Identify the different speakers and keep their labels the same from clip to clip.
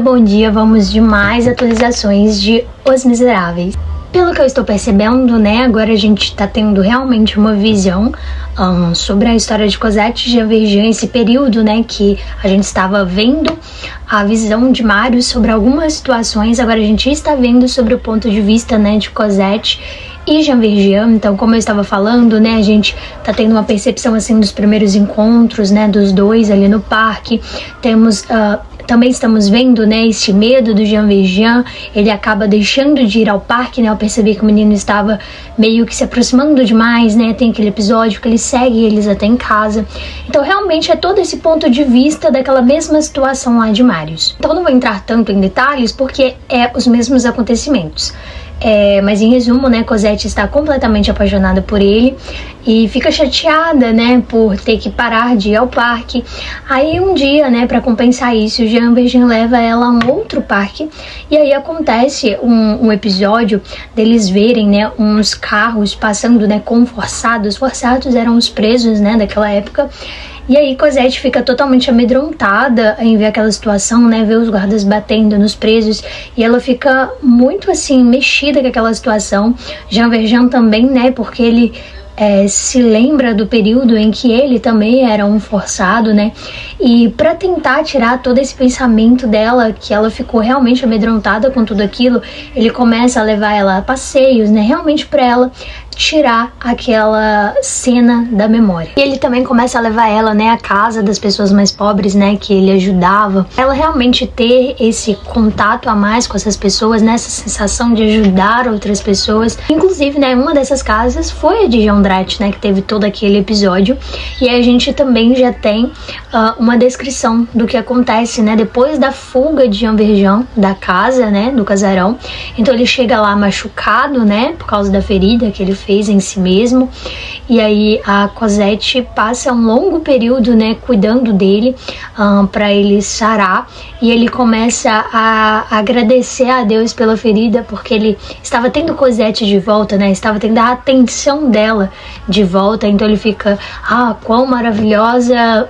Speaker 1: bom dia, vamos de mais atualizações de Os Miseráveis. Pelo que eu estou percebendo, né, agora a gente tá tendo realmente uma visão sobre a história de Cosette e Jean Valjean, esse período, né, que a gente estava vendo a visão de Marius sobre algumas situações, agora a gente está vendo sobre o ponto de vista, né, de Cosette e Jean Valjean. Então, como eu estava falando, né, a gente tá tendo uma percepção, assim, dos primeiros encontros, né, dos dois ali no parque. Também estamos vendo, né, esse medo do Jean Valjean. Ele acaba deixando de ir ao parque, né, ao perceber que o menino estava meio que se aproximando demais, né, tem aquele episódio que ele segue eles até em casa. Então, realmente é todo esse ponto de vista daquela mesma situação lá de Marius. Então, não vou entrar tanto em detalhes, porque é os mesmos acontecimentos. Mas em resumo, né, Cosette está completamente apaixonada por ele e fica chateada, né, por ter que parar de ir ao parque. Aí um dia, né, para compensar isso, Jean Valjean leva ela a um outro parque e aí acontece um episódio deles verem, né, uns carros passando, né, com forçados. Forçados eram os presos, né, daquela época. E aí Cosette fica totalmente amedrontada em ver aquela situação, né, ver os guardas batendo nos presos, e ela fica muito assim mexida com aquela situação. Jean Valjean também, né, porque ele se lembra do período em que ele também era um forçado, né, e para tentar tirar todo esse pensamento dela, que ela ficou realmente amedrontada com tudo aquilo, ele começa a levar ela a passeios, né, realmente para ela tirar aquela cena da memória. E ele também começa a levar ela, né, à casa das pessoas mais pobres, né, que ele ajudava. Ela realmente ter esse contato a mais com essas pessoas, né, essa sensação de ajudar outras pessoas. Inclusive, né, uma dessas casas foi a de Jondrette, né, que teve todo aquele episódio. E aí a gente também já tem uma descrição do que acontece, né, depois da fuga de Jean Valjean da casa, né, do casarão. Então ele chega lá machucado, né, por causa da ferida que ele fez em si mesmo, e aí a Cosette passa um longo período, né, cuidando dele para ele sarar, e ele começa a agradecer a Deus pela ferida, porque ele estava tendo Cosette de volta, né, estava tendo a atenção dela de volta. Então ele fica, quão maravilhosa,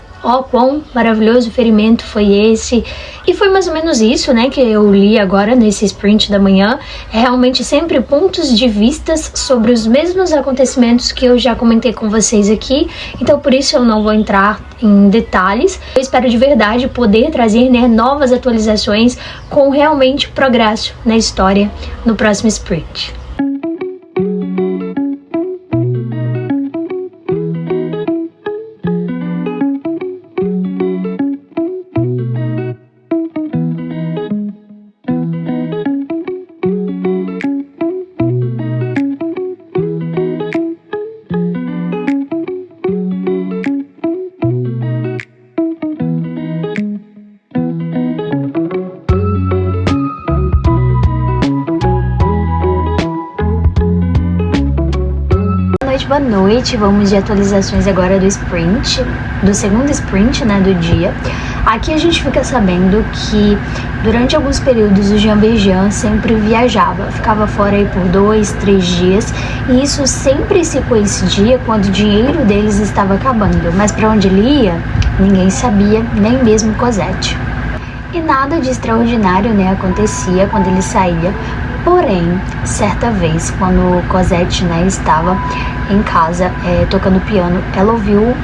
Speaker 1: quão maravilhoso ferimento foi esse. E foi mais ou menos isso, né, que eu li agora nesse sprint da manhã. É realmente sempre pontos de vistas sobre os mesmos acontecimentos que eu já comentei com vocês aqui. Então por isso eu não vou entrar em detalhes. Eu espero de verdade poder trazer, né, novas atualizações com realmente progresso na história no próximo sprint. Boa noite, vamos de atualizações agora do sprint, do segundo sprint, né, do dia. Aqui a gente fica sabendo que durante alguns períodos o Jean Valjean sempre viajava, ficava fora aí por 2, 3 dias, e isso sempre se coincidia quando o dinheiro deles estava acabando, mas para onde ele ia, ninguém sabia, nem mesmo Cosette. E nada de extraordinário, né, acontecia quando ele saía. Porém, certa vez, quando Cosette, né, estava em casa tocando piano, ela ouviu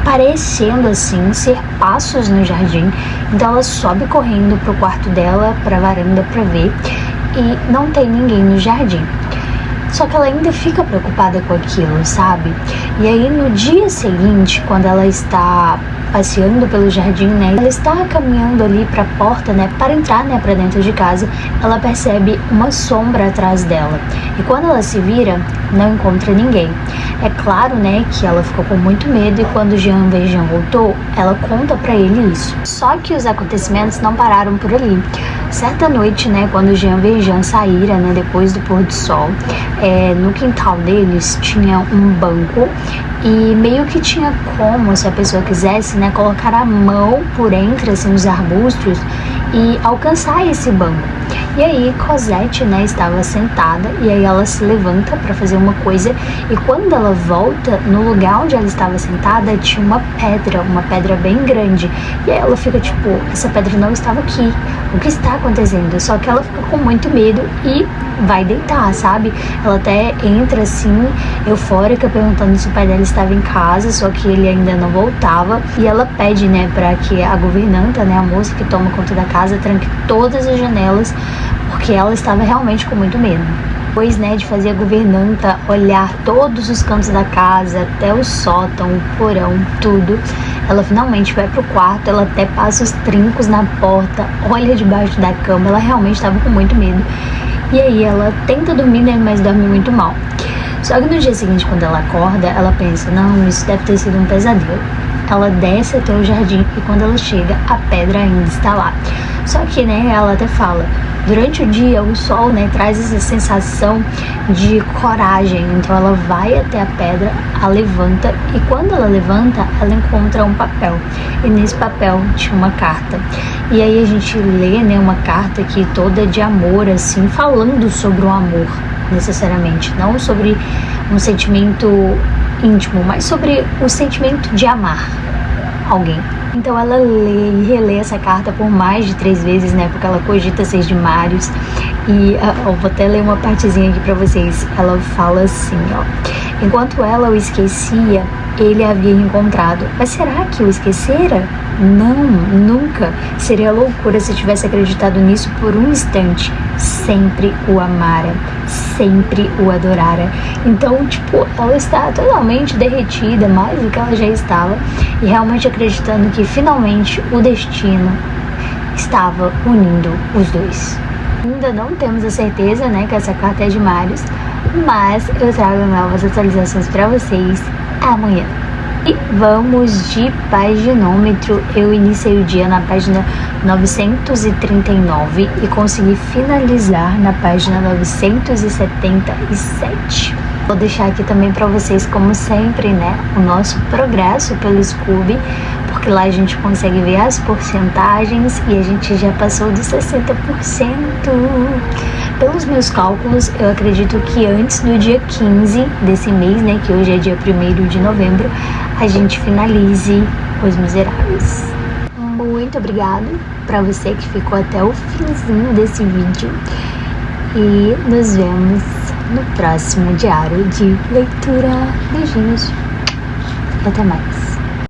Speaker 1: parecendo assim ser passos no jardim. Então ela sobe correndo pro quarto dela, pra varanda, pra ver, e não tem ninguém no jardim. Só que ela ainda fica preocupada com aquilo, sabe? E aí no dia seguinte, quando ela está passeando pelo jardim, né, ela está caminhando ali para a porta, né, para entrar, né, para dentro de casa, ela percebe uma sombra atrás dela. E quando ela se vira, não encontra ninguém. É claro, né, que ela ficou com muito medo, e quando Jean Valjean voltou, ela conta para ele isso. Só que os acontecimentos não pararam por ali. Certa noite, né, quando Jean Valjean saíra, né, depois do pôr do sol, no quintal deles tinha um banco, e meio que tinha como, se a pessoa quisesse, né, colocar a mão por entre, assim, os arbustos e alcançar esse banco. E aí Cosette, né, estava sentada e aí ela se levanta para fazer uma coisa e quando ela volta no lugar onde ela estava sentada tinha uma pedra bem grande. E aí ela fica tipo, essa pedra não estava aqui, o que está acontecendo? Só que ela fica com muito medo e vai deitar, sabe? Ela até entra assim, eufórica, perguntando se o pai dela estava em casa, só que ele ainda não voltava. E ela pede, né, para que a governanta, né, a moça que toma conta da casa, tranque todas as janelas, porque ela estava realmente com muito medo. Depois, né, de fazer a governanta olhar todos os cantos da casa, até o sótão, o porão, tudo, ela finalmente vai pro quarto, ela até passa os trincos na porta, olha debaixo da cama, ela realmente estava com muito medo. E aí ela tenta dormir, né, mas dorme muito mal. Só que no dia seguinte, quando ela acorda, ela pensa, não, isso deve ter sido um pesadelo. Ela desce até o jardim e quando ela chega, a pedra ainda está lá. Só que, né, ela até fala, durante o dia o sol, né, traz essa sensação de coragem. Então ela vai até a pedra, a levanta e quando ela levanta, ela encontra um papel. E nesse papel tinha uma carta. E aí a gente lê, né, uma carta aqui toda de amor, assim, falando sobre o amor, necessariamente. Não sobre um sentimento íntimo, mas sobre o sentimento de amar alguém. Então ela lê e relê essa carta por mais de 3 vezes, né? Porque ela cogita ser de Marius. E eu vou até ler uma partezinha aqui pra vocês. Ela fala assim, ó. Enquanto ela o esquecia, ele a havia encontrado. Mas será que o esquecera? Não, nunca. Seria loucura se tivesse acreditado nisso por um instante. Sempre o amara, sempre o adorara. Então, tipo, ela está totalmente derretida, mais do que ela já estava, e realmente acreditando que finalmente o destino estava unindo os dois. Ainda não temos a certeza, né, que essa carta é de Marius, mas eu trago novas atualizações para vocês amanhã. E vamos de paginômetro. Eu iniciei o dia na página 939 e consegui finalizar na página 977. Vou deixar aqui também para vocês, como sempre, né, o nosso progresso pelo Scooby, porque lá a gente consegue ver as porcentagens e a gente já passou dos 60%. Pelos meus cálculos, eu acredito que antes do dia 15 desse mês, né, que hoje é dia 1º de novembro, a gente finalize Os Miseráveis. Muito obrigada para você que ficou até o finzinho desse vídeo e nos vemos no próximo diário de leitura. Beijinhos e até mais.